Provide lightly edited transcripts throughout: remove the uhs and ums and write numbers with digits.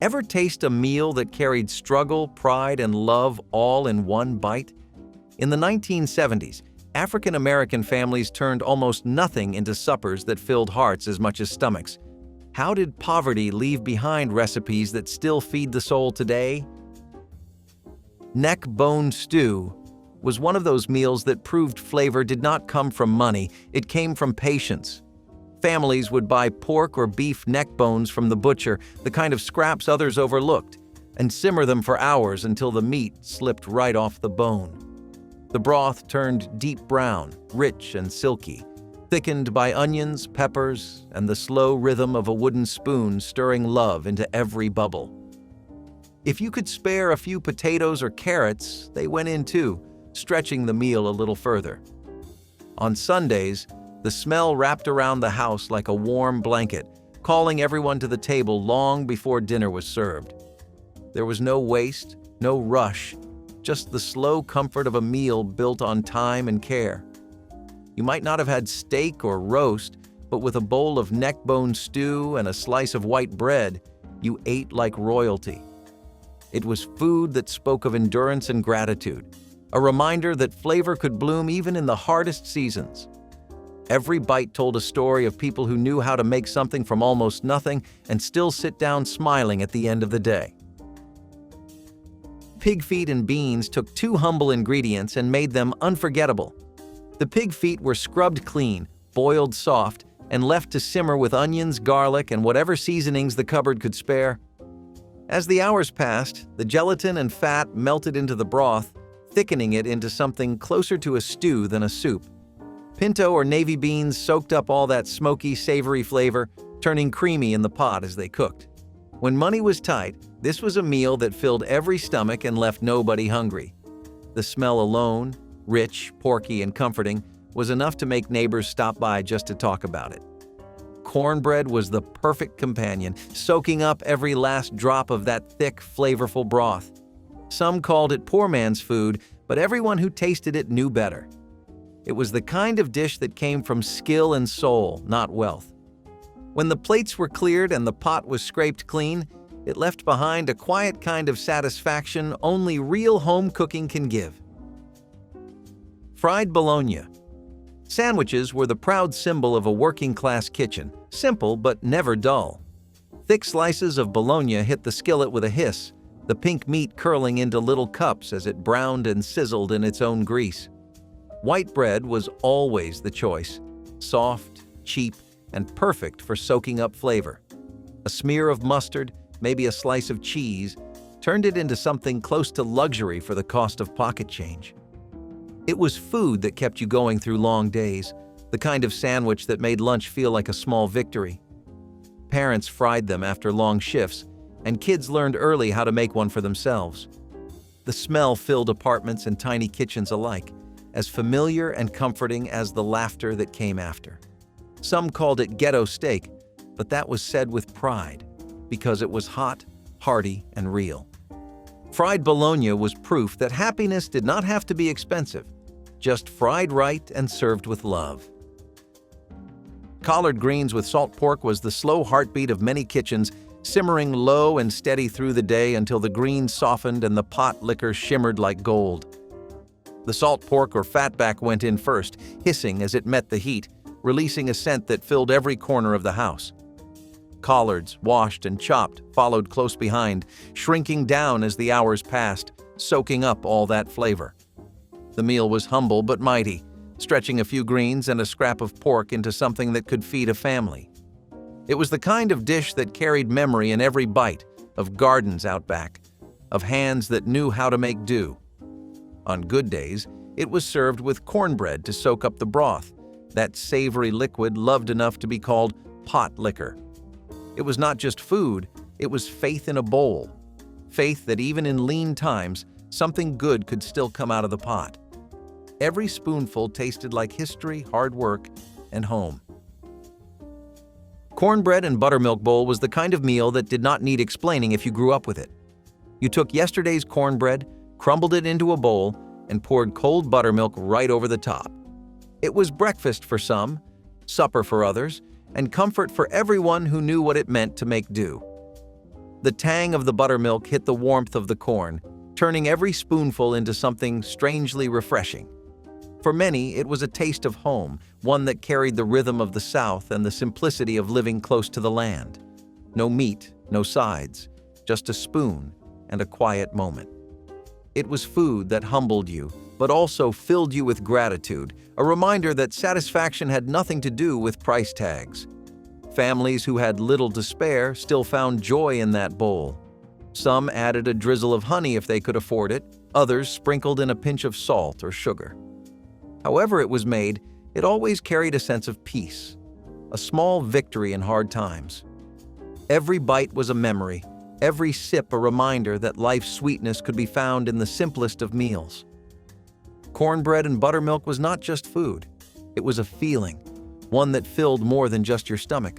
Ever taste a meal that carried struggle, pride, and love all in one bite? In the 1970s, African American families turned almost nothing into suppers that filled hearts as much as stomachs. How did poverty leave behind recipes that still feed the soul today? Neckbone stew was one of those meals that proved flavor did not come from money, it came from patience. Families would buy pork or beef neck bones from the butcher, the kind of scraps others overlooked, and simmer them for hours until the meat slipped right off the bone. The broth turned deep brown, rich and silky, thickened by onions, peppers, and the slow rhythm of a wooden spoon stirring love into every bubble. If you could spare a few potatoes or carrots, they went in too, stretching the meal a little further. On Sundays, the smell wrapped around the house like a warm blanket, calling everyone to the table long before dinner was served. There was no waste, no rush, just the slow comfort of a meal built on time and care. You might not have had steak or roast, but with a bowl of neckbone stew and a slice of white bread, you ate like royalty. It was food that spoke of endurance and gratitude, a reminder that flavor could bloom even in the hardest seasons. Every bite told a story of people who knew how to make something from almost nothing and still sit down smiling at the end of the day. Pig feet and beans took two humble ingredients and made them unforgettable. The pig feet were scrubbed clean, boiled soft, and left to simmer with onions, garlic, and whatever seasonings the cupboard could spare. As the hours passed, the gelatin and fat melted into the broth, thickening it into something closer to a stew than a soup. Pinto or navy beans soaked up all that smoky, savory flavor, turning creamy in the pot as they cooked. When money was tight, this was a meal that filled every stomach and left nobody hungry. The smell alone, rich, porky, and comforting, was enough to make neighbors stop by just to talk about it. Cornbread was the perfect companion, soaking up every last drop of that thick, flavorful broth. Some called it poor man's food, but everyone who tasted it knew better. It was the kind of dish that came from skill and soul, not wealth. When the plates were cleared and the pot was scraped clean, it left behind a quiet kind of satisfaction only real home cooking can give. Fried bologna. Sandwiches were the proud symbol of a working-class kitchen, simple but never dull. Thick slices of bologna hit the skillet with a hiss, the pink meat curling into little cups as it browned and sizzled in its own grease. White bread was always the choice, soft, cheap, and perfect for soaking up flavor. A smear of mustard, maybe a slice of cheese, turned it into something close to luxury for the cost of pocket change. It was food that kept you going through long days, the kind of sandwich that made lunch feel like a small victory. Parents fried them after long shifts, and kids learned early how to make one for themselves. The smell filled apartments and tiny kitchens alike, as familiar and comforting as the laughter that came after. Some called it ghetto steak, but that was said with pride, because it was hot, hearty, and real. Fried bologna was proof that happiness did not have to be expensive, just fried right and served with love. Collard greens with salt pork was the slow heartbeat of many kitchens, simmering low and steady through the day until the greens softened and the potlikker shimmered like gold. The salt pork or fatback went in first, hissing as it met the heat, releasing a scent that filled every corner of the house. Collards, washed and chopped, followed close behind, shrinking down as the hours passed, soaking up all that flavor. The meal was humble but mighty, stretching a few greens and a scrap of pork into something that could feed a family. It was the kind of dish that carried memory in every bite, of gardens out back, of hands that knew how to make do. On good days, it was served with cornbread to soak up the broth, that savory liquid loved enough to be called potlikker. It was not just food, it was faith in a bowl. Faith that even in lean times, something good could still come out of the pot. Every spoonful tasted like history, hard work, and home. Cornbread and buttermilk bowl was the kind of meal that did not need explaining if you grew up with it. You took yesterday's cornbread, crumbled it into a bowl, and poured cold buttermilk right over the top. It was breakfast for some, supper for others, and comfort for everyone who knew what it meant to make do. The tang of the buttermilk hit the warmth of the corn, turning every spoonful into something strangely refreshing. For many, it was a taste of home, one that carried the rhythm of the South and the simplicity of living close to the land. No meat, no sides, just a spoon and a quiet moment. It was food that humbled you, but also filled you with gratitude, a reminder that satisfaction had nothing to do with price tags. Families who had little to spare still found joy in that bowl. Some added a drizzle of honey if they could afford it, others sprinkled in a pinch of salt or sugar. However it was made, it always carried a sense of peace, a small victory in hard times. Every bite was a memory, every sip a reminder that life's sweetness could be found in the simplest of meals. Cornbread and buttermilk was not just food, it was a feeling, one that filled more than just your stomach.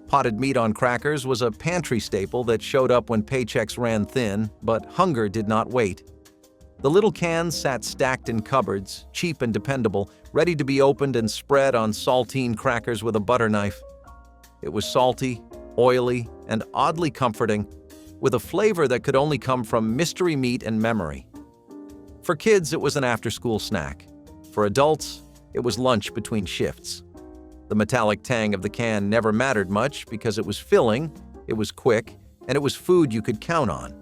Potted meat on crackers was a pantry staple that showed up when paychecks ran thin, but hunger did not wait. The little cans sat stacked in cupboards, cheap and dependable, ready to be opened and spread on saltine crackers with a butter knife. It was salty, oily, and oddly comforting, with a flavor that could only come from mystery meat and memory. For kids, it was an after-school snack. For adults, it was lunch between shifts. The metallic tang of the can never mattered much because it was filling, it was quick, and it was food you could count on.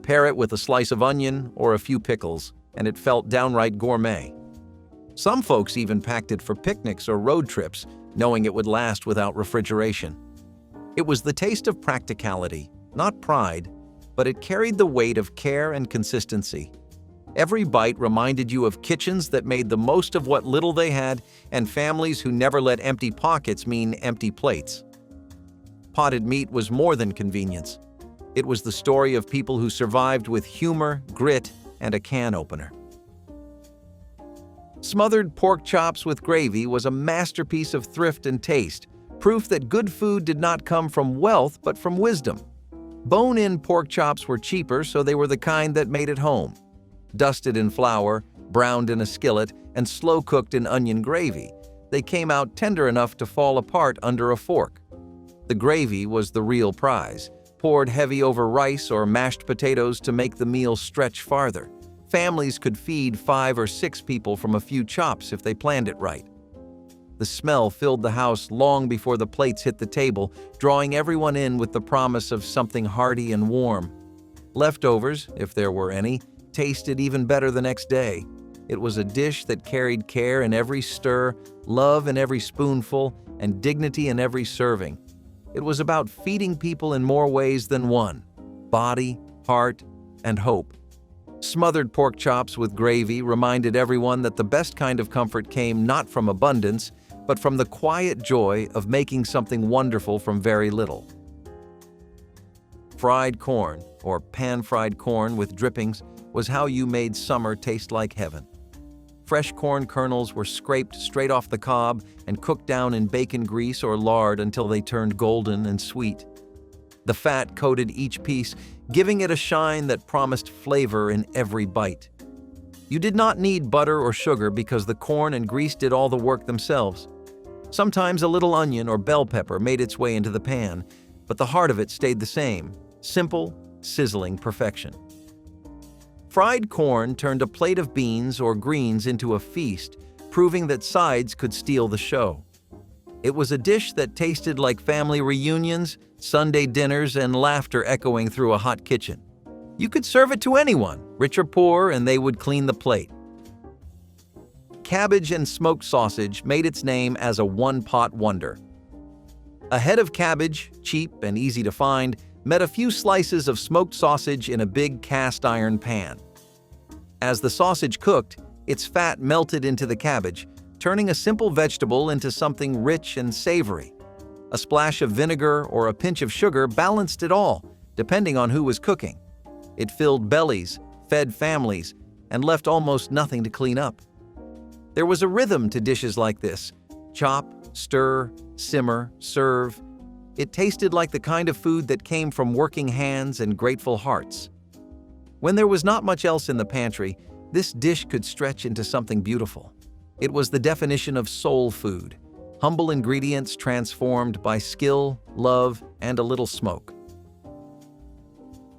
Pair it with a slice of onion or a few pickles, and it felt downright gourmet. Some folks even packed it for picnics or road trips, knowing it would last without refrigeration. It was the taste of practicality, not pride, but it carried the weight of care and consistency. Every bite reminded you of kitchens that made the most of what little they had and families who never let empty pockets mean empty plates. Potted meat was more than convenience. It was the story of people who survived with humor, grit, and a can opener. Smothered pork chops with gravy was a masterpiece of thrift and taste, proof that good food did not come from wealth but from wisdom. Bone-in pork chops were cheaper, so they were the kind that made it home. Dusted in flour, browned in a skillet, and slow-cooked in onion gravy, they came out tender enough to fall apart under a fork. The gravy was the real prize, poured heavy over rice or mashed potatoes to make the meal stretch farther. Families could feed 5 or 6 people from a few chops if they planned it right. The smell filled the house long before the plates hit the table, drawing everyone in with the promise of something hearty and warm. Leftovers, if there were any, tasted even better the next day. It was a dish that carried care in every stir, love in every spoonful, and dignity in every serving. It was about feeding people in more ways than one: body, heart, and hope. Smothered pork chops with gravy reminded everyone that the best kind of comfort came not from abundance, but from the quiet joy of making something wonderful from very little. Fried corn, or pan-fried corn with drippings, was how you made summer taste like heaven. Fresh corn kernels were scraped straight off the cob and cooked down in bacon grease or lard until they turned golden and sweet. The fat coated each piece, giving it a shine that promised flavor in every bite. You did not need butter or sugar because the corn and grease did all the work themselves. Sometimes a little onion or bell pepper made its way into the pan, but the heart of it stayed the same: simple, sizzling perfection. Fried corn turned a plate of beans or greens into a feast, proving that sides could steal the show. It was a dish that tasted like family reunions, Sunday dinners, and laughter echoing through a hot kitchen. You could serve it to anyone, rich or poor, and they would clean the plate. Cabbage and smoked sausage made its name as a one-pot wonder. A head of cabbage, cheap and easy to find, met a few slices of smoked sausage in a big cast-iron pan. As the sausage cooked, its fat melted into the cabbage, turning a simple vegetable into something rich and savory. A splash of vinegar or a pinch of sugar balanced it all, depending on who was cooking. It filled bellies, fed families, and left almost nothing to clean up. There was a rhythm to dishes like this: chop, stir, simmer, serve. It tasted like the kind of food that came from working hands and grateful hearts. When there was not much else in the pantry, this dish could stretch into something beautiful. It was the definition of soul food, humble ingredients transformed by skill, love, and a little smoke.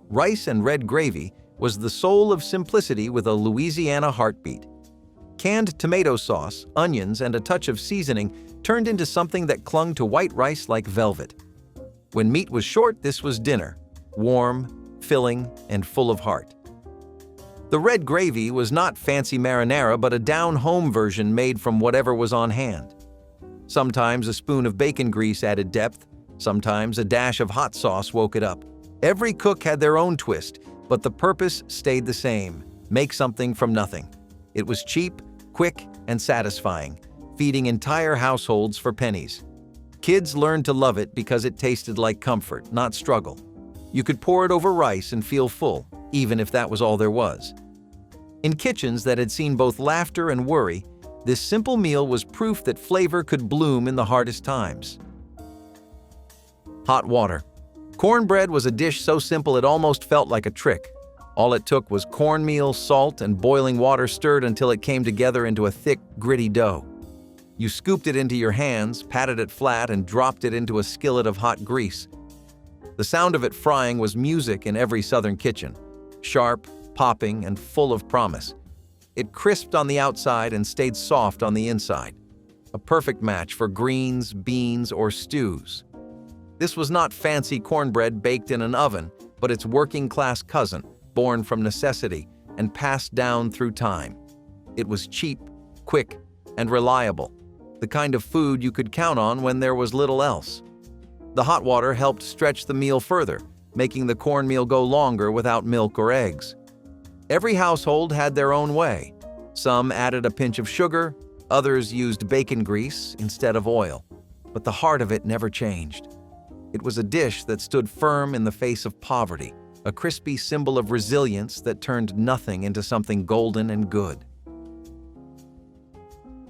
Rice and red gravy was the soul of simplicity with a Louisiana heartbeat. Canned tomato sauce, onions, and a touch of seasoning turned into something that clung to white rice like velvet. When meat was short, this was dinner, warm, filling, and full of heart. The red gravy was not fancy marinara, but a down-home version made from whatever was on hand. Sometimes a spoon of bacon grease added depth, sometimes a dash of hot sauce woke it up. Every cook had their own twist, but the purpose stayed the same: make something from nothing. It was cheap, quick, and satisfying, feeding entire households for pennies. Kids learned to love it because it tasted like comfort, not struggle. You could pour it over rice and feel full, even if that was all there was. In kitchens that had seen both laughter and worry, this simple meal was proof that flavor could bloom in the hardest times. Hot water. Cornbread was a dish so simple it almost felt like a trick. All it took was cornmeal, salt, and boiling water stirred until it came together into a thick, gritty dough. You scooped it into your hands, patted it flat, and dropped it into a skillet of hot grease. The sound of it frying was music in every southern kitchen, sharp, popping, and full of promise. It crisped on the outside and stayed soft on the inside, a perfect match for greens, beans, or stews. This was not fancy cornbread baked in an oven, but its working-class cousin, born from necessity and passed down through time. It was cheap, quick, and reliable, the kind of food you could count on when there was little else. The hot water helped stretch the meal further, making the cornmeal go longer without milk or eggs. Every household had their own way. Some added a pinch of sugar, others used bacon grease instead of oil, but the heart of it never changed. It was a dish that stood firm in the face of poverty, a crispy symbol of resilience that turned nothing into something golden and good.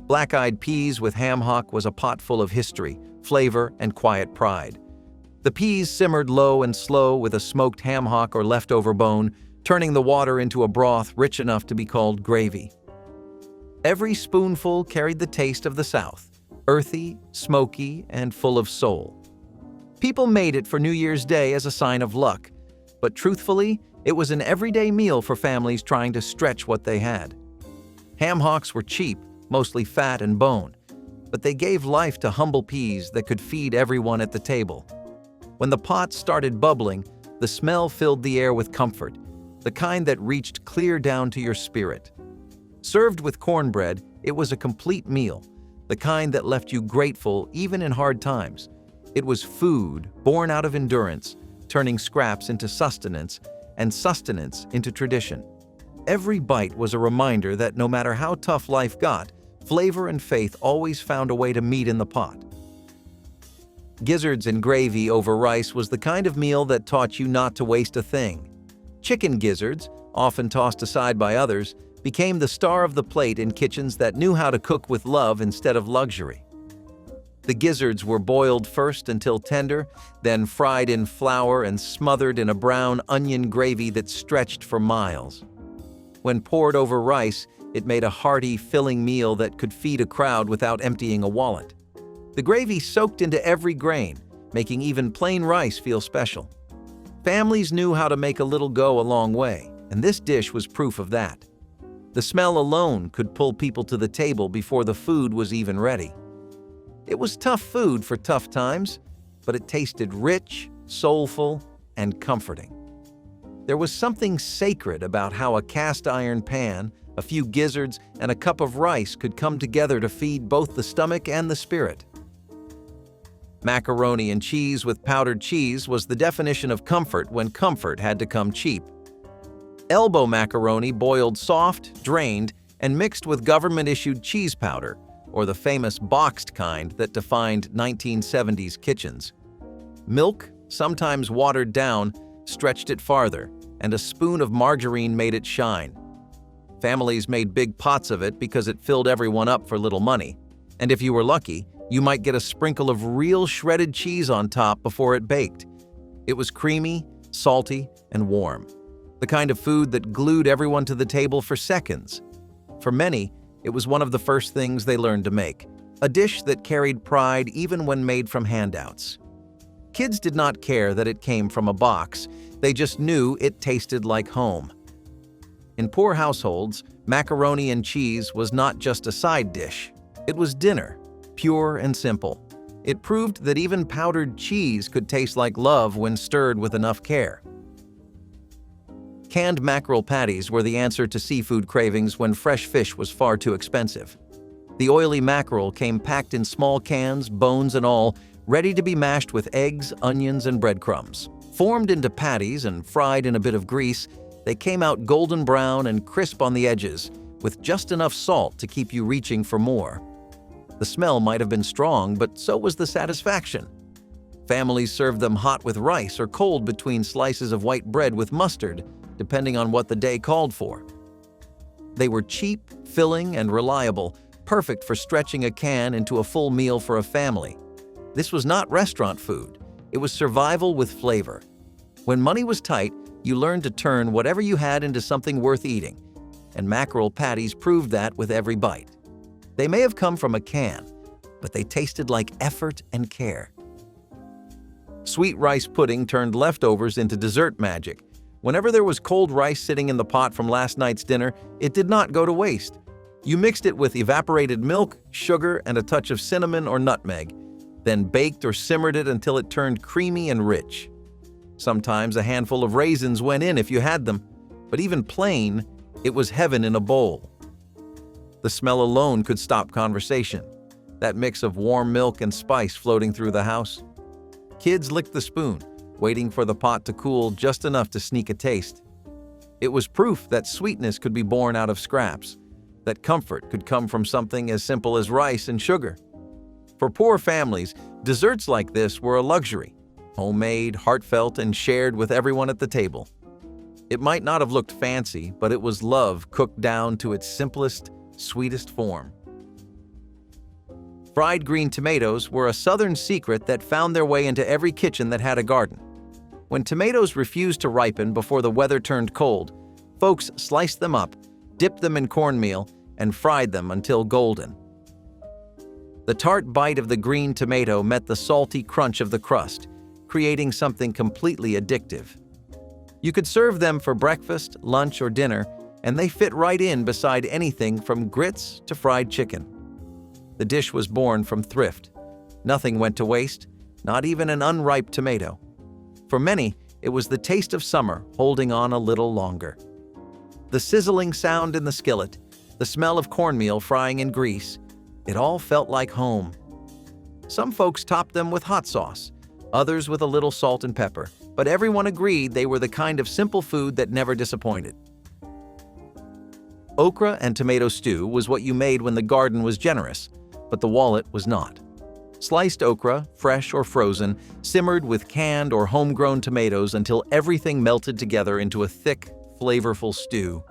Black-eyed peas with ham hock was a pot full of history, flavor, and quiet pride. The peas simmered low and slow with a smoked ham hock or leftover bone, turning the water into a broth rich enough to be called gravy. Every spoonful carried the taste of the South, earthy, smoky, and full of soul. People made it for New Year's Day as a sign of luck, but truthfully, it was an everyday meal for families trying to stretch what they had. Ham hocks were cheap, mostly fat and bone, but they gave life to humble peas that could feed everyone at the table. When the pot started bubbling, the smell filled the air with comfort, the kind that reached clear down to your spirit. Served with cornbread, it was a complete meal, the kind that left you grateful even in hard times. It was food born out of endurance, turning scraps into sustenance and sustenance into tradition. Every bite was a reminder that no matter how tough life got, flavor and faith always found a way to meet in the pot. Gizzards and gravy over rice was the kind of meal that taught you not to waste a thing. Chicken gizzards, often tossed aside by others, became the star of the plate in kitchens that knew how to cook with love instead of luxury. The gizzards were boiled first until tender, then fried in flour and smothered in a brown onion gravy that stretched for miles. When poured over rice, it made a hearty, filling meal that could feed a crowd without emptying a wallet. The gravy soaked into every grain, making even plain rice feel special. Families knew how to make a little go a long way, and this dish was proof of that. The smell alone could pull people to the table before the food was even ready. It was tough food for tough times, but it tasted rich, soulful, and comforting. There was something sacred about how a cast iron pan, a few gizzards, and a cup of rice could come together to feed both the stomach and the spirit. Macaroni and cheese with powdered cheese was the definition of comfort when comfort had to come cheap. Elbow macaroni boiled soft, drained, and mixed with government-issued cheese powder, or the famous boxed kind that defined 1970s kitchens. Milk, sometimes watered down, stretched it farther, and a spoon of margarine made it shine. Families made big pots of it because it filled everyone up for little money, and if you were lucky, you might get a sprinkle of real shredded cheese on top before it baked. It was creamy, salty, and warm, the kind of food that glued everyone to the table for seconds. For many, it was one of the first things they learned to make, a dish that carried pride even when made from handouts. Kids did not care that it came from a box, they just knew it tasted like home. In poor households, macaroni and cheese was not just a side dish, it was dinner, pure and simple. It proved that even powdered cheese could taste like love when stirred with enough care. Canned mackerel patties were the answer to seafood cravings when fresh fish was far too expensive. The oily mackerel came packed in small cans, bones and all, ready to be mashed with eggs, onions, and breadcrumbs. Formed into patties and fried in a bit of grease, they came out golden brown and crisp on the edges, with just enough salt to keep you reaching for more. The smell might have been strong, but so was the satisfaction. Families served them hot with rice or cold between slices of white bread with mustard, depending on what the day called for. They were cheap, filling, and reliable, perfect for stretching a can into a full meal for a family. This was not restaurant food. It was survival with flavor. When money was tight, you learned to turn whatever you had into something worth eating, and mackerel patties proved that with every bite. They may have come from a can, but they tasted like effort and care. Sweet rice pudding turned leftovers into dessert magic. Whenever there was cold rice sitting in the pot from last night's dinner, it did not go to waste. You mixed it with evaporated milk, sugar, and a touch of cinnamon or nutmeg, then baked or simmered it until it turned creamy and rich. Sometimes a handful of raisins went in if you had them, but even plain, it was heaven in a bowl. The smell alone could stop conversation, that mix of warm milk and spice floating through the house. Kids licked the spoon, waiting for the pot to cool just enough to sneak a taste. It was proof that sweetness could be born out of scraps, that comfort could come from something as simple as rice and sugar. For poor families, desserts like this were a luxury, homemade, heartfelt, and shared with everyone at the table. It might not have looked fancy, but it was love cooked down to its simplest, sweetest form. Fried green tomatoes were a southern secret that found their way into every kitchen that had a garden. When tomatoes refused to ripen before the weather turned cold, folks sliced them up, dipped them in cornmeal, and fried them until golden. The tart bite of the green tomato met the salty crunch of the crust, creating something completely addictive. You could serve them for breakfast, lunch, or dinner, and they fit right in beside anything from grits to fried chicken. The dish was born from thrift. Nothing went to waste, not even an unripe tomato. For many, it was the taste of summer holding on a little longer. The sizzling sound in the skillet, the smell of cornmeal frying in grease, it all felt like home. Some folks topped them with hot sauce, others with a little salt and pepper, but everyone agreed they were the kind of simple food that never disappointed. Okra and tomato stew was what you made when the garden was generous, but the wallet was not. Sliced okra, fresh or frozen, simmered with canned or homegrown tomatoes until everything melted together into a thick, flavorful stew.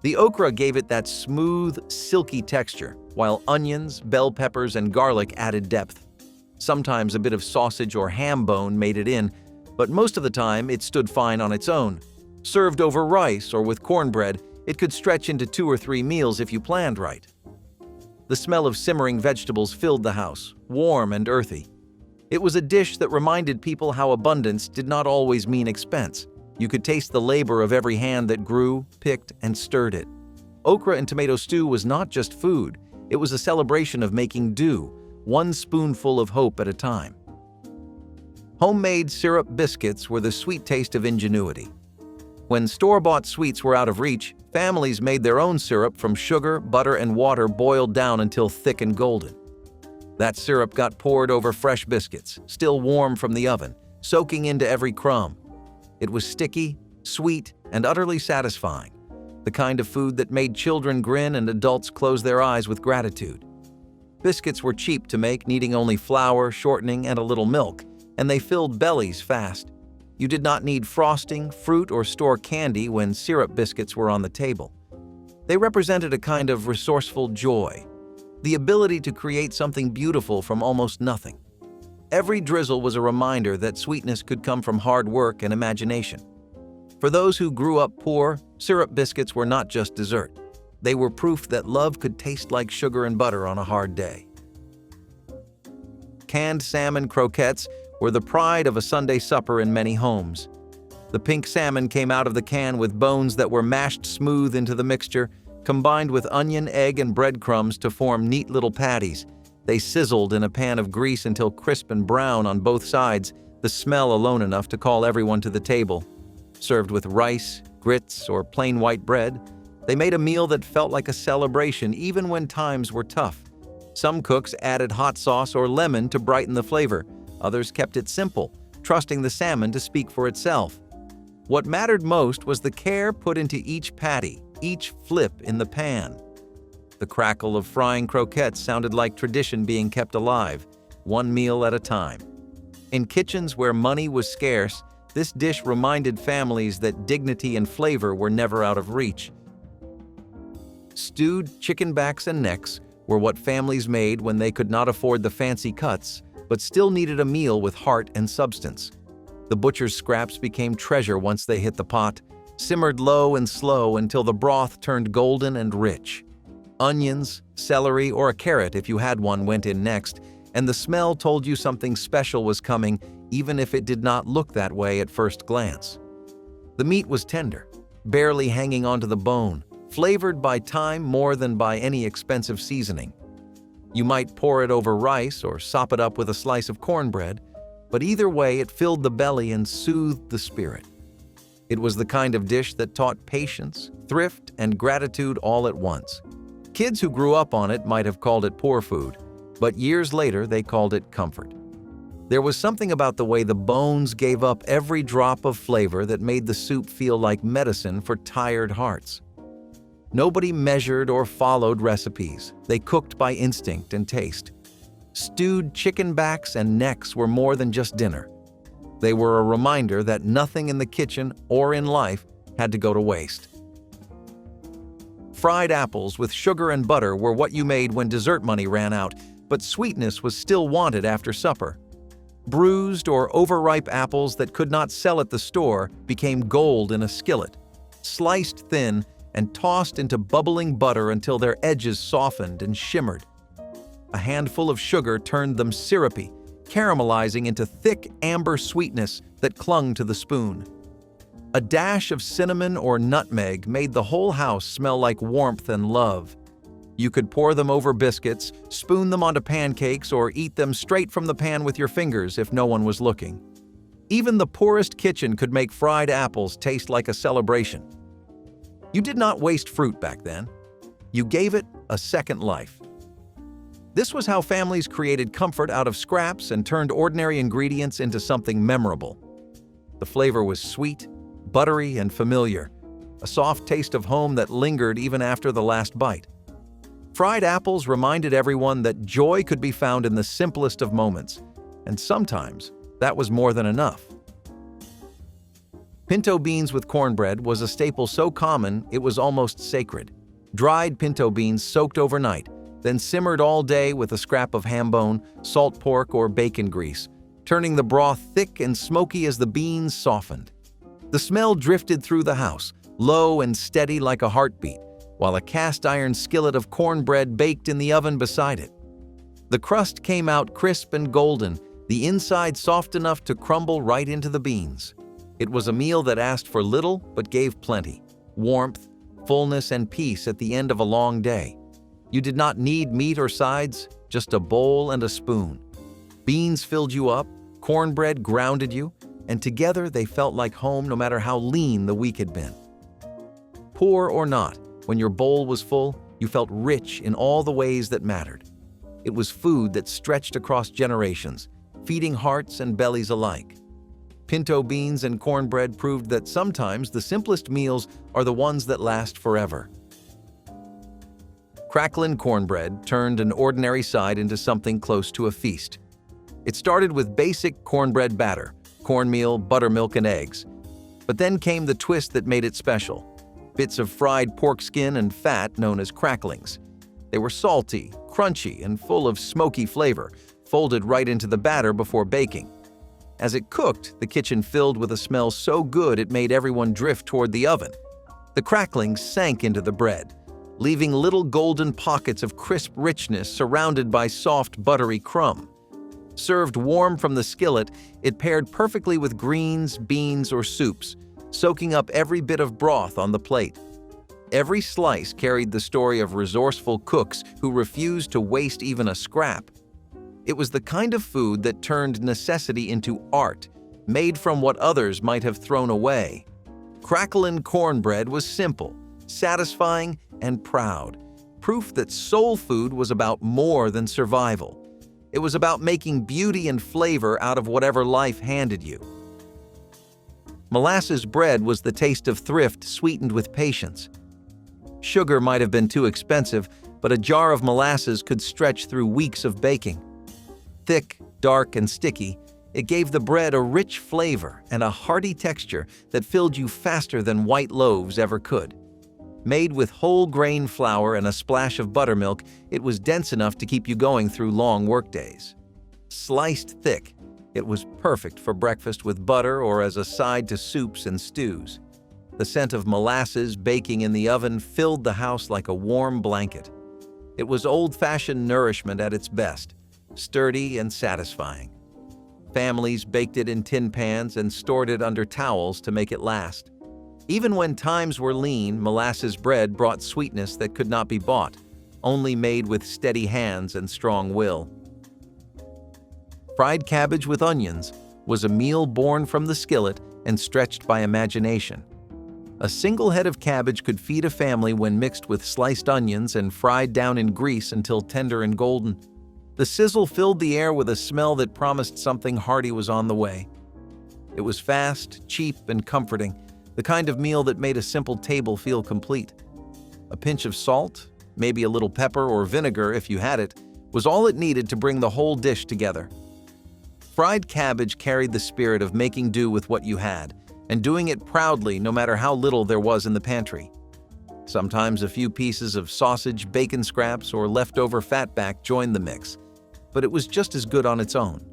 The okra gave it that smooth, silky texture, while onions, bell peppers, and garlic added depth. Sometimes a bit of sausage or ham bone made it in, but most of the time it stood fine on its own. Served over rice or with cornbread, it could stretch into 2 or 3 meals if you planned right. The smell of simmering vegetables filled the house, warm and earthy. It was a dish that reminded people how abundance did not always mean expense. You could taste the labor of every hand that grew, picked, and stirred it. Okra and tomato stew was not just food, it was a celebration of making do, one spoonful of hope at a time. Homemade syrup biscuits were the sweet taste of ingenuity. When store-bought sweets were out of reach, families made their own syrup from sugar, butter, and water boiled down until thick and golden. That syrup got poured over fresh biscuits, still warm from the oven, soaking into every crumb. It was sticky, sweet, and utterly satisfying, the kind of food that made children grin and adults close their eyes with gratitude. Biscuits were cheap to make, needing only flour, shortening, and a little milk, and they filled bellies fast. You did not need frosting, fruit, or store candy when syrup biscuits were on the table. They represented a kind of resourceful joy, the ability to create something beautiful from almost nothing. Every drizzle was a reminder that sweetness could come from hard work and imagination. For those who grew up poor, syrup biscuits were not just dessert. They were proof that love could taste like sugar and butter on a hard day. canned salmon croquettes were the pride of a Sunday supper in many homes. The pink salmon came out of the can with bones that were mashed smooth into the mixture, combined with onion, egg, and breadcrumbs to form neat little patties. They sizzled in a pan of grease until crisp and brown on both sides, the smell alone enough to call everyone to the table. Served with rice, grits, or plain white bread, they made a meal that felt like a celebration even when times were tough. Some cooks added hot sauce or lemon to brighten the flavor. Others kept it simple, trusting the salmon to speak for itself. What mattered most was the care put into each patty, each flip in the pan. The crackle of frying croquettes sounded like tradition being kept alive, one meal at a time. In kitchens where money was scarce, this dish reminded families that dignity and flavor were never out of reach. Stewed chicken backs and necks were what families made when they could not afford the fancy cuts, but still needed a meal with heart and substance. The butcher's scraps became treasure once they hit the pot, simmered low and slow until the broth turned golden and rich. Onions, celery, or a carrot if you had one went in next, and the smell told you something special was coming, even if it did not look that way at first glance. The meat was tender, barely hanging onto the bone, flavored by time more than by any expensive seasoning. You might pour it over rice or sop it up with a slice of cornbread, but either way it filled the belly and soothed the spirit. It was the kind of dish that taught patience, thrift, and gratitude all at once. Kids who grew up on it might have called it poor food, but years later they called it comfort. There was something about the way the bones gave up every drop of flavor that made the soup feel like medicine for tired hearts. Nobody measured or followed recipes. They cooked by instinct and taste. Stewed chicken backs and necks were more than just dinner. They were a reminder that nothing in the kitchen or in life had to go to waste. Fried apples with sugar and butter were what you made when dessert money ran out, but sweetness was still wanted after supper. Bruised or overripe apples that could not sell at the store became gold in a skillet, sliced thin and tossed into bubbling butter until their edges softened and shimmered. A handful of sugar turned them syrupy, caramelizing into thick amber sweetness that clung to the spoon. A dash of cinnamon or nutmeg made the whole house smell like warmth and love. You could pour them over biscuits, spoon them onto pancakes, or eat them straight from the pan with your fingers if no one was looking. Even the poorest kitchen could make fried apples taste like a celebration. You did not waste fruit back then. You gave it a second life. This was how families created comfort out of scraps and turned ordinary ingredients into something memorable. The flavor was sweet, buttery, and familiar, a soft taste of home that lingered even after the last bite. Fried apples reminded everyone that joy could be found in the simplest of moments, and sometimes that was more than enough. Pinto beans with cornbread was a staple so common it was almost sacred. Dried pinto beans soaked overnight, then simmered all day with a scrap of ham bone, salt pork, or bacon grease, turning the broth thick and smoky as the beans softened. The smell drifted through the house, low and steady like a heartbeat, while a cast-iron skillet of cornbread baked in the oven beside it. The crust came out crisp and golden, the inside soft enough to crumble right into the beans. It was a meal that asked for little but gave plenty, warmth, fullness, and peace at the end of a long day. You did not need meat or sides, just a bowl and a spoon. Beans filled you up, cornbread grounded you, and together they felt like home no matter how lean the week had been. Poor or not, when your bowl was full, you felt rich in all the ways that mattered. It was food that stretched across generations, feeding hearts and bellies alike. Pinto beans and cornbread proved that sometimes the simplest meals are the ones that last forever. Cracklin cornbread turned an ordinary side into something close to a feast. It started with basic cornbread batter, cornmeal, buttermilk, and eggs. But then came the twist that made it special: bits of fried pork skin and fat known as cracklings. They were salty, crunchy, and full of smoky flavor, folded right into the batter before baking. As it cooked, the kitchen filled with a smell so good it made everyone drift toward the oven. The cracklings sank into the bread, leaving little golden pockets of crisp richness surrounded by soft, buttery crumb. Served warm from the skillet, it paired perfectly with greens, beans, or soups, soaking up every bit of broth on the plate. Every slice carried the story of resourceful cooks who refused to waste even a scrap. It was the kind of food that turned necessity into art, made from what others might have thrown away. Cracklin cornbread was simple, satisfying, and proud, proof that soul food was about more than survival. It was about making beauty and flavor out of whatever life handed you. Molasses bread was the taste of thrift sweetened with patience. Sugar might have been too expensive, but a jar of molasses could stretch through weeks of baking. Thick, dark, and sticky, it gave the bread a rich flavor and a hearty texture that filled you faster than white loaves ever could. Made with whole grain flour and a splash of buttermilk, it was dense enough to keep you going through long workdays. Sliced thick, it was perfect for breakfast with butter or as a side to soups and stews. The scent of molasses baking in the oven filled the house like a warm blanket. It was old-fashioned nourishment at its best, sturdy and satisfying. Families baked it in tin pans and stored it under towels to make it last. Even when times were lean, molasses bread brought sweetness that could not be bought, only made with steady hands and strong will. Fried cabbage with onions was a meal born from the skillet and stretched by imagination. A single head of cabbage could feed a family when mixed with sliced onions and fried down in grease until tender and golden. The sizzle filled the air with a smell that promised something hearty was on the way. It was fast, cheap, and comforting, the kind of meal that made a simple table feel complete. A pinch of salt, maybe a little pepper or vinegar if you had it, was all it needed to bring the whole dish together. Fried cabbage carried the spirit of making do with what you had, and doing it proudly no matter how little there was in the pantry. Sometimes a few pieces of sausage, bacon scraps, or leftover fatback joined the mix, but it was just as good on its own.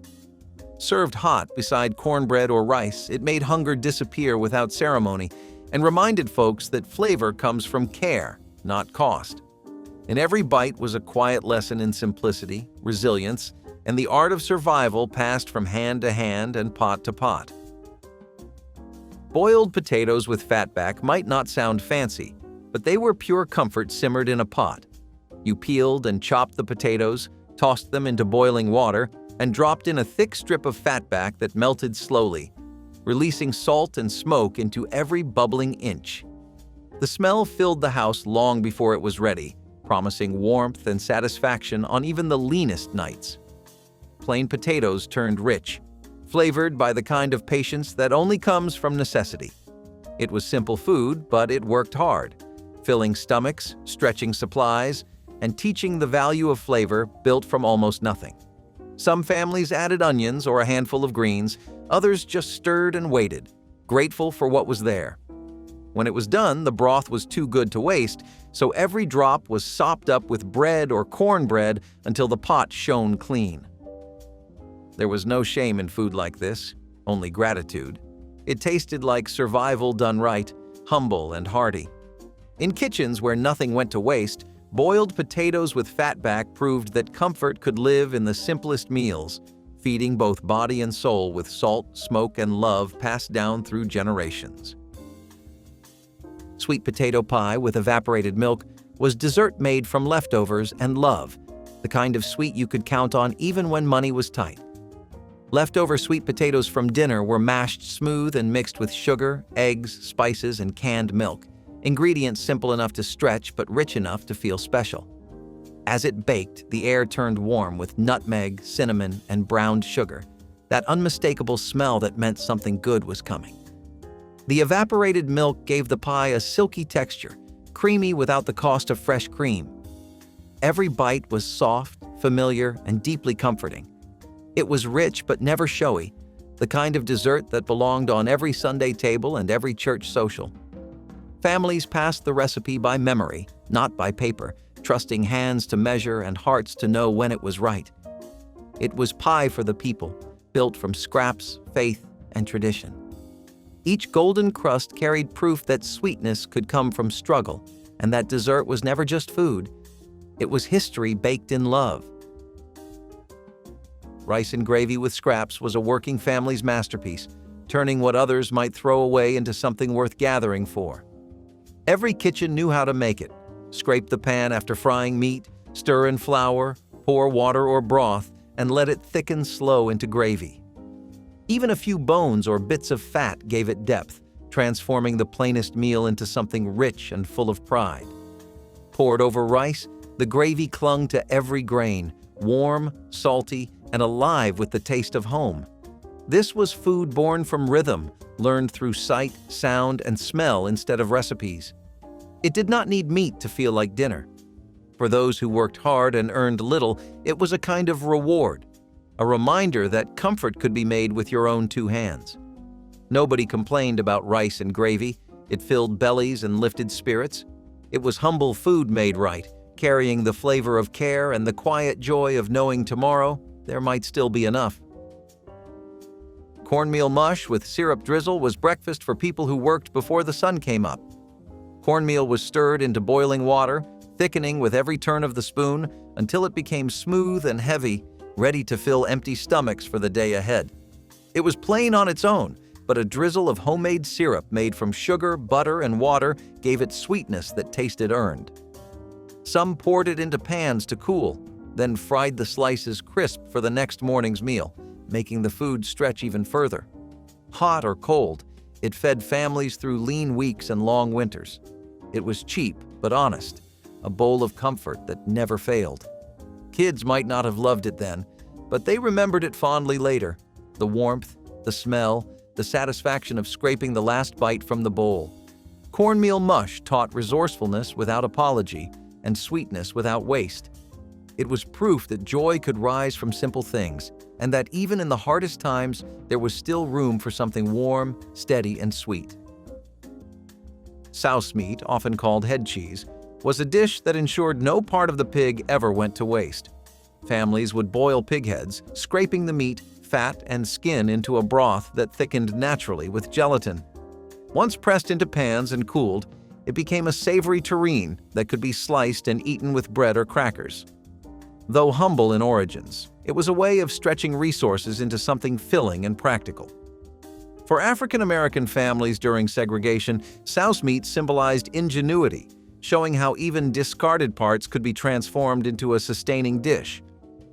Served hot beside cornbread or rice, it made hunger disappear without ceremony and reminded folks that flavor comes from care, not cost. In every bite was a quiet lesson in simplicity, resilience, and the art of survival passed from hand to hand and pot to pot. Boiled potatoes with fatback might not sound fancy, but they were pure comfort simmered in a pot. You peeled and chopped the potatoes, tossed them into boiling water, and dropped in a thick strip of fatback that melted slowly, releasing salt and smoke into every bubbling inch. The smell filled the house long before it was ready, promising warmth and satisfaction on even the leanest nights. Plain potatoes turned rich, flavored by the kind of patience that only comes from necessity. It was simple food, but it worked hard, filling stomachs, stretching supplies, and teaching the value of flavor built from almost nothing. Some families added onions or a handful of greens, others just stirred and waited, grateful for what was there. When it was done, the broth was too good to waste, so every drop was sopped up with bread or cornbread until the pot shone clean. There was no shame in food like this, only gratitude. It tasted like survival done right, humble and hearty. In kitchens where nothing went to waste, boiled potatoes with fatback proved that comfort could live in the simplest meals, feeding both body and soul with salt, smoke, and love passed down through generations. Sweet potato pie with evaporated milk was dessert made from leftovers and love, the kind of sweet you could count on even when money was tight. Leftover sweet potatoes from dinner were mashed smooth and mixed with sugar, eggs, spices, and canned milk. Ingredients simple enough to stretch but rich enough to feel special. As it baked, the air turned warm with nutmeg, cinnamon, and browned sugar, that unmistakable smell that meant something good was coming. The evaporated milk gave the pie a silky texture, creamy without the cost of fresh cream. Every bite was soft, familiar, and deeply comforting. It was rich but never showy, the kind of dessert that belonged on every Sunday table and every church social. Families passed the recipe by memory, not by paper, trusting hands to measure and hearts to know when it was right. It was pie for the people, built from scraps, faith, and tradition. Each golden crust carried proof that sweetness could come from struggle, and that dessert was never just food. It was history baked in love. rice and gravy with scraps was a working family's masterpiece, turning what others might throw away into something worth gathering for. Every kitchen knew how to make it. Scrape the pan after frying meat, stir in flour, pour water or broth, and let it thicken slow into gravy. Even a few bones or bits of fat gave it depth, transforming the plainest meal into something rich and full of pride. Poured over rice, the gravy clung to every grain, warm, salty, and alive with the taste of home. This was food born from rhythm, learned through sight, sound, and smell instead of recipes. It did not need meat to feel like dinner. For those who worked hard and earned little, it was a kind of reward, a reminder that comfort could be made with your own two hands. Nobody complained about rice and gravy. It filled bellies and lifted spirits. It was humble food made right, carrying the flavor of care and the quiet joy of knowing tomorrow there might still be enough. Cornmeal mush with syrup drizzle was breakfast for people who worked before the sun came up. Cornmeal was stirred into boiling water, thickening with every turn of the spoon until it became smooth and heavy, ready to fill empty stomachs for the day ahead. It was plain on its own, but a drizzle of homemade syrup made from sugar, butter, and water gave it sweetness that tasted earned. Some poured it into pans to cool, then fried the slices crisp for the next morning's meal, making the food stretch even further. Hot or cold, it fed families through lean weeks and long winters. It was cheap but honest, a bowl of comfort that never failed. Kids might not have loved it then, but they remembered it fondly later. The warmth, the smell, the satisfaction of scraping the last bite from the bowl. Cornmeal mush taught resourcefulness without apology and sweetness without waste. It was proof that joy could rise from simple things, and that even in the hardest times, there was still room for something warm, steady, and sweet. Souse meat, often called head cheese, was a dish that ensured no part of the pig ever went to waste. Families would boil pig heads, scraping the meat, fat, and skin into a broth that thickened naturally with gelatin. Once pressed into pans and cooled, it became a savory terrine that could be sliced and eaten with bread or crackers. Though humble in origins, it was a way of stretching resources into something filling and practical. For African American families during segregation, souse meat symbolized ingenuity, showing how even discarded parts could be transformed into a sustaining dish.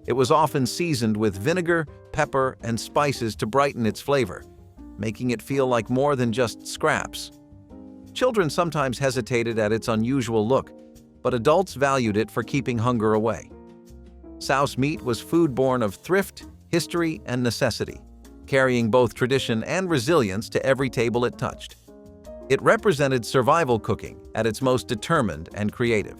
It was often seasoned with vinegar, pepper, and spices to brighten its flavor, making it feel like more than just scraps. Children sometimes hesitated at its unusual look, but adults valued it for keeping hunger away. Souse meat was food born of thrift, history, and necessity, carrying both tradition and resilience to every table it touched. It represented survival cooking at its most determined and creative.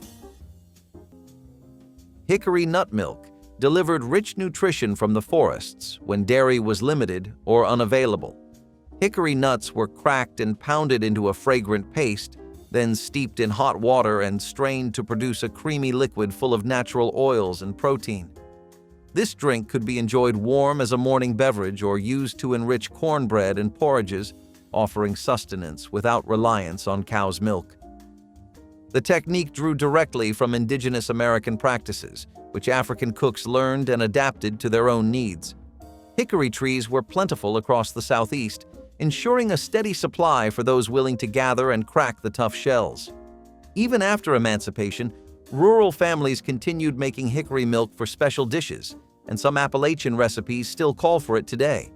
Hickory nut milk delivered rich nutrition from the forests when dairy was limited or unavailable. Hickory nuts were cracked and pounded into a fragrant paste, then steeped in hot water and strained to produce a creamy liquid full of natural oils and protein. This drink could be enjoyed warm as a morning beverage or used to enrich cornbread and porridges, offering sustenance without reliance on cow's milk. The technique drew directly from indigenous American practices, which African cooks learned and adapted to their own needs. Hickory trees were plentiful across the Southeast, ensuring a steady supply for those willing to gather and crack the tough shells. Even after emancipation, rural families continued making hickory milk for special dishes, and some Appalachian recipes still call for it today.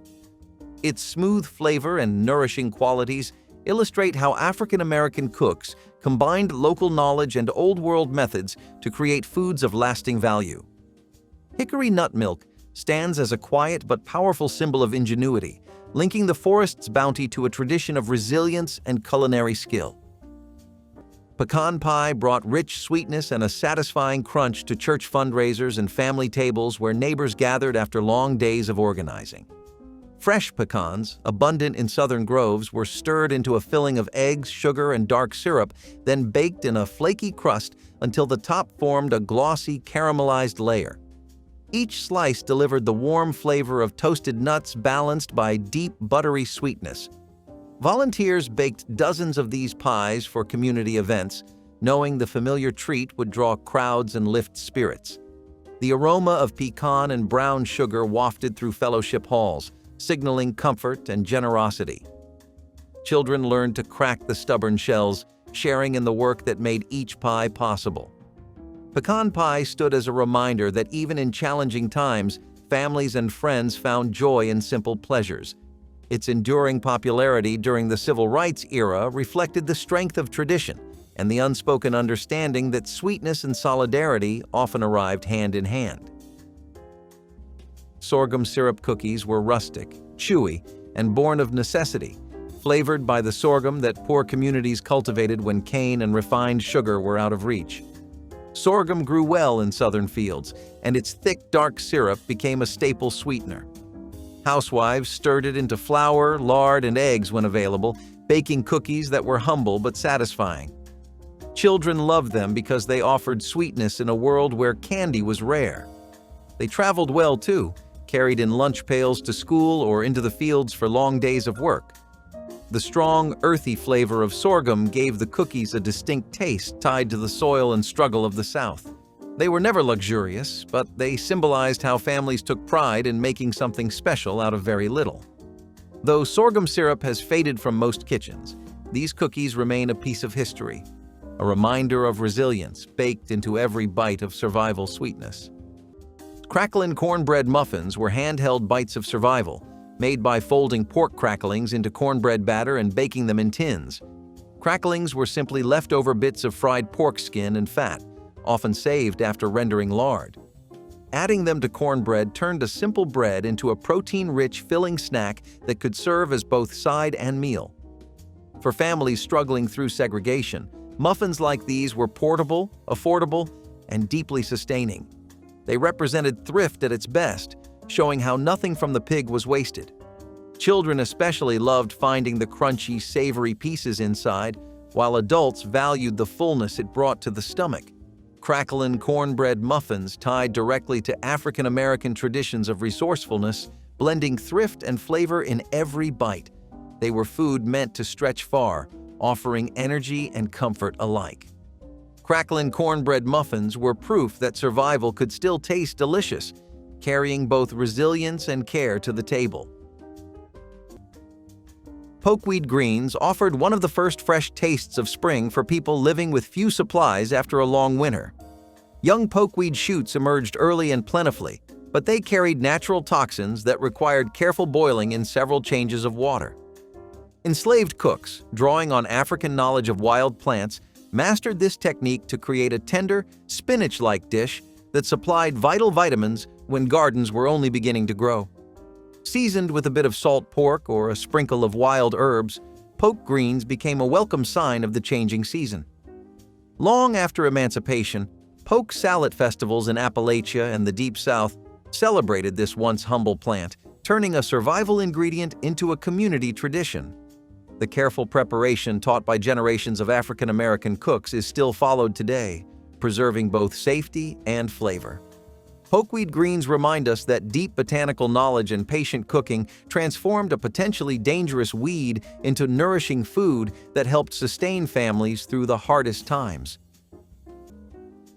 Its smooth flavor and nourishing qualities illustrate how African American cooks combined local knowledge and Old World methods to create foods of lasting value. Hickory nut milk stands as a quiet but powerful symbol of ingenuity, linking the forest's bounty to a tradition of resilience and culinary skill. Pecan pie brought rich sweetness and a satisfying crunch to church fundraisers and family tables where neighbors gathered after long days of organizing. Fresh pecans, abundant in southern groves, were stirred into a filling of eggs, sugar, and dark syrup, then baked in a flaky crust until the top formed a glossy, caramelized layer. Each slice delivered the warm flavor of toasted nuts balanced by deep, buttery sweetness. Volunteers baked dozens of these pies for community events, knowing the familiar treat would draw crowds and lift spirits. The aroma of pecan and brown sugar wafted through fellowship halls, signaling comfort and generosity. Children learned to crack the stubborn shells, sharing in the work that made each pie possible. Pecan pie stood as a reminder that even in challenging times, families and friends found joy in simple pleasures. Its enduring popularity during the Civil Rights era reflected the strength of tradition and the unspoken understanding that sweetness and solidarity often arrived hand in hand. Sorghum syrup cookies were rustic, chewy, and born of necessity, flavored by the sorghum that poor communities cultivated when cane and refined sugar were out of reach. Sorghum grew well in southern fields, and its thick, dark syrup became a staple sweetener. Housewives stirred it into flour, lard, and eggs when available, baking cookies that were humble but satisfying. Children loved them because they offered sweetness in a world where candy was rare. They traveled well, too, carried in lunch pails to school or into the fields for long days of work. The strong, earthy flavor of sorghum gave the cookies a distinct taste tied to the soil and struggle of the South. They were never luxurious, but they symbolized how families took pride in making something special out of very little. Though sorghum syrup has faded from most kitchens, these cookies remain a piece of history, a reminder of resilience baked into every bite of survival sweetness. Cracklin cornbread muffins were handheld bites of survival, made by folding pork cracklings into cornbread batter and baking them in tins. Cracklings were simply leftover bits of fried pork skin and fat, often saved after rendering lard. Adding them to cornbread turned a simple bread into a protein-rich, filling snack that could serve as both side and meal. For families struggling through segregation, muffins like these were portable, affordable, and deeply sustaining. They represented thrift at its best, showing how nothing from the pig was wasted. Children especially loved finding the crunchy, savory pieces inside, while adults valued the fullness it brought to the stomach. Cracklin cornbread muffins tied directly to African American traditions of resourcefulness, blending thrift and flavor in every bite. They were food meant to stretch far, offering energy and comfort alike. Cracklin cornbread muffins were proof that survival could still taste delicious, carrying both resilience and care to the table. Pokeweed greens offered one of the first fresh tastes of spring for people living with few supplies after a long winter. Young pokeweed shoots emerged early and plentifully, but they carried natural toxins that required careful boiling in several changes of water. Enslaved cooks, drawing on African knowledge of wild plants, mastered this technique to create a tender, spinach-like dish that supplied vital vitamins when gardens were only beginning to grow. Seasoned with a bit of salt pork or a sprinkle of wild herbs, poke greens became a welcome sign of the changing season. Long after emancipation, poke salad festivals in Appalachia and the Deep South celebrated this once humble plant, turning a survival ingredient into a community tradition. The careful preparation taught by generations of African American cooks is still followed today, preserving both safety and flavor. Pokeweed greens remind us that deep botanical knowledge and patient cooking transformed a potentially dangerous weed into nourishing food that helped sustain families through the hardest times.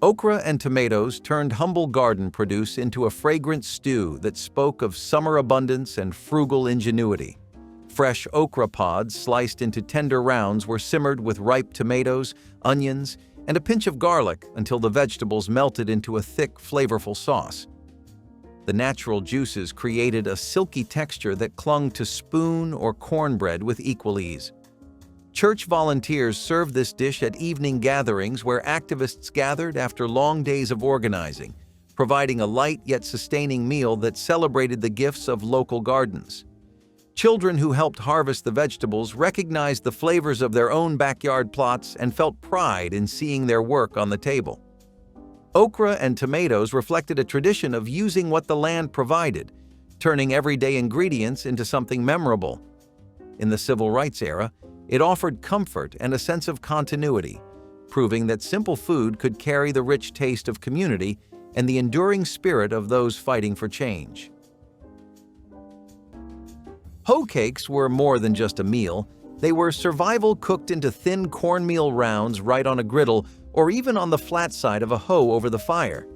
Okra and tomatoes turned humble garden produce into a fragrant stew that spoke of summer abundance and frugal ingenuity. Fresh okra pods sliced into tender rounds were simmered with ripe tomatoes, onions, and a pinch of garlic until the vegetables melted into a thick, flavorful sauce. The natural juices created a silky texture that clung to spoon or cornbread with equal ease. Church volunteers served this dish at evening gatherings where activists gathered after long days of organizing, providing a light yet sustaining meal that celebrated the gifts of local gardens. Children who helped harvest the vegetables recognized the flavors of their own backyard plots and felt pride in seeing their work on the table. Okra and tomatoes reflected a tradition of using what the land provided, turning everyday ingredients into something memorable. In the Civil Rights era, it offered comfort and a sense of continuity, proving that simple food could carry the rich taste of community and the enduring spirit of those fighting for change. Hoe cakes were more than just a meal. They were survival cooked into thin cornmeal rounds right on a griddle or even on the flat side of a hoe over the fire.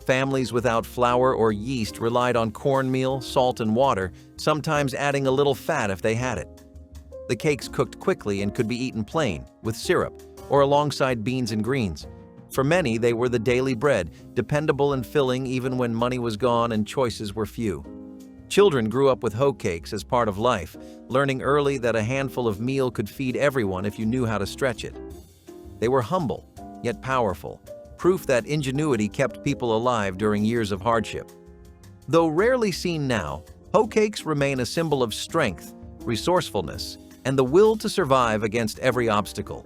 Families without flour or yeast relied on cornmeal, salt, and water, sometimes adding a little fat if they had it. The cakes cooked quickly and could be eaten plain, with syrup, or alongside beans and greens. For many, they were the daily bread, dependable and filling even when money was gone and choices were few. Children grew up with hoe cakes as part of life, learning early that a handful of meal could feed everyone if you knew how to stretch it. They were humble, yet powerful, proof that ingenuity kept people alive during years of hardship. Though rarely seen now, hoe cakes remain a symbol of strength, resourcefulness, and the will to survive against every obstacle.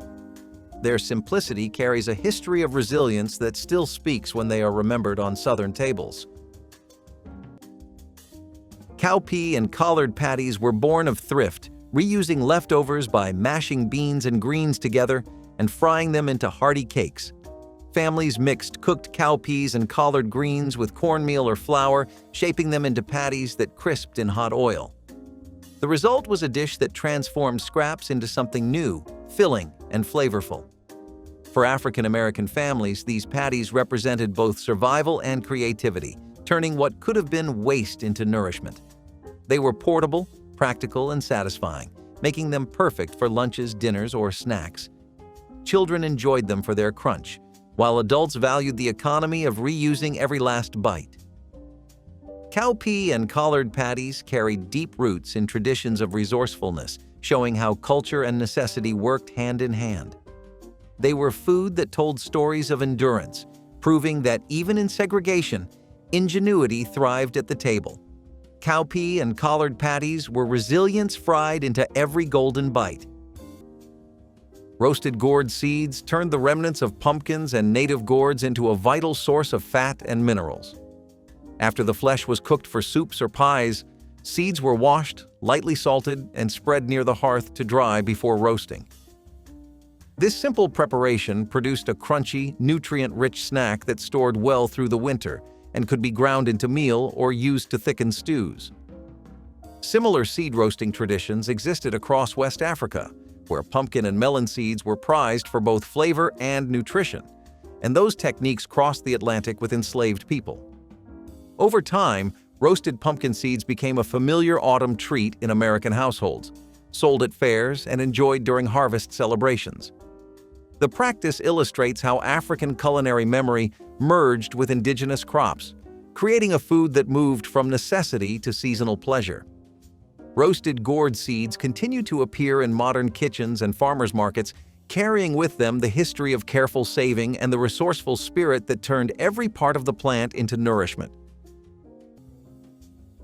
Their simplicity carries a history of resilience that still speaks when they are remembered on Southern tables. Cowpea and collard patties were born of thrift, reusing leftovers by mashing beans and greens together and frying them into hearty cakes. Families mixed cooked cowpeas and collard greens with cornmeal or flour, shaping them into patties that crisped in hot oil. The result was a dish that transformed scraps into something new, filling, and flavorful. For African American families, these patties represented both survival and creativity, turning what could have been waste into nourishment. They were portable, practical, and satisfying, making them perfect for lunches, dinners, or snacks. Children enjoyed them for their crunch, while adults valued the economy of reusing every last bite. Cowpea and collard patties carried deep roots in traditions of resourcefulness, showing how culture and necessity worked hand in hand. They were food that told stories of endurance, proving that even in segregation, ingenuity thrived at the table. Cowpea and collard patties were resilience fried into every golden bite. Roasted gourd seeds turned the remnants of pumpkins and native gourds into a vital source of fat and minerals. After the flesh was cooked for soups or pies, seeds were washed, lightly salted, and spread near the hearth to dry before roasting. This simple preparation produced a crunchy, nutrient-rich snack that stored well through the winter and could be ground into meal or used to thicken stews. Similar seed roasting traditions existed across West Africa, where pumpkin and melon seeds were prized for both flavor and nutrition, and those techniques crossed the Atlantic with enslaved people. Over time, roasted pumpkin seeds became a familiar autumn treat in American households, sold at fairs and enjoyed during harvest celebrations. The practice illustrates how African culinary memory merged with indigenous crops, creating a food that moved from necessity to seasonal pleasure. Roasted gourd seeds continue to appear in modern kitchens and farmers markets, carrying with them the history of careful saving and the resourceful spirit that turned every part of the plant into nourishment.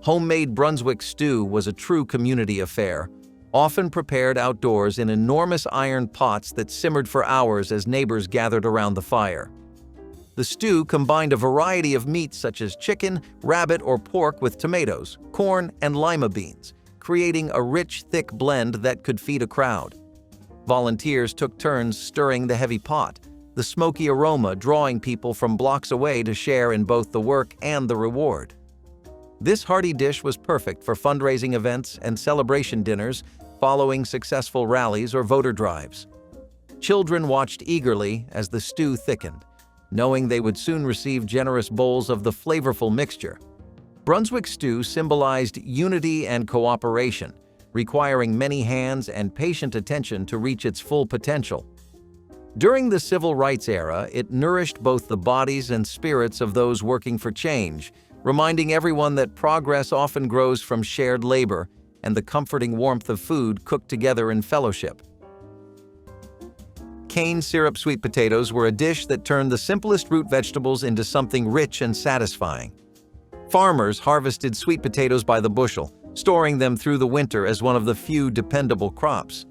Homemade Brunswick stew was a true community affair, often prepared outdoors in enormous iron pots that simmered for hours as neighbors gathered around the fire. The stew combined a variety of meats such as chicken, rabbit, or pork with tomatoes, corn, and lima beans, creating a rich, thick blend that could feed a crowd. Volunteers took turns stirring the heavy pot, the smoky aroma drawing people from blocks away to share in both the work and the reward. This hearty dish was perfect for fundraising events and celebration dinners following successful rallies or voter drives. Children watched eagerly as the stew thickened, knowing they would soon receive generous bowls of the flavorful mixture. Brunswick stew symbolized unity and cooperation, requiring many hands and patient attention to reach its full potential. During the civil rights era, it nourished both the bodies and spirits of those working for change, reminding everyone that progress often grows from shared labor and the comforting warmth of food cooked together in fellowship. Cane syrup sweet potatoes were a dish that turned the simplest root vegetables into something rich and satisfying. Farmers harvested sweet potatoes by the bushel, storing them through the winter as one of the few dependable crops.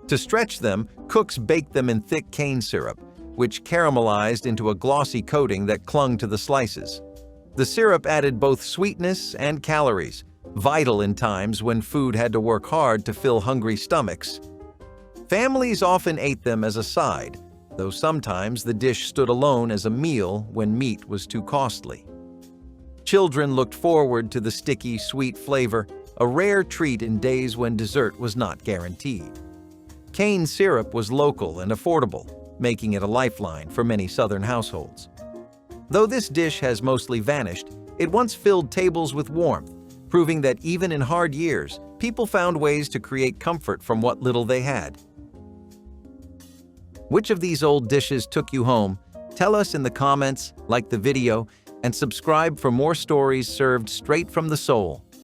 To stretch them, cooks baked them in thick cane syrup, which caramelized into a glossy coating that clung to the slices. The syrup added both sweetness and calories, vital in times when food had to work hard to fill hungry stomachs. Families often ate them as a side, though sometimes the dish stood alone as a meal when meat was too costly. Children looked forward to the sticky, sweet flavor, a rare treat in days when dessert was not guaranteed. Cane syrup was local and affordable, making it a lifeline for many Southern households. Though this dish has mostly vanished, it once filled tables with warmth, proving that even in hard years, people found ways to create comfort from what little they had. Which of these old dishes took you home? Tell us in the comments, like the video, and subscribe for more stories served straight from the soul.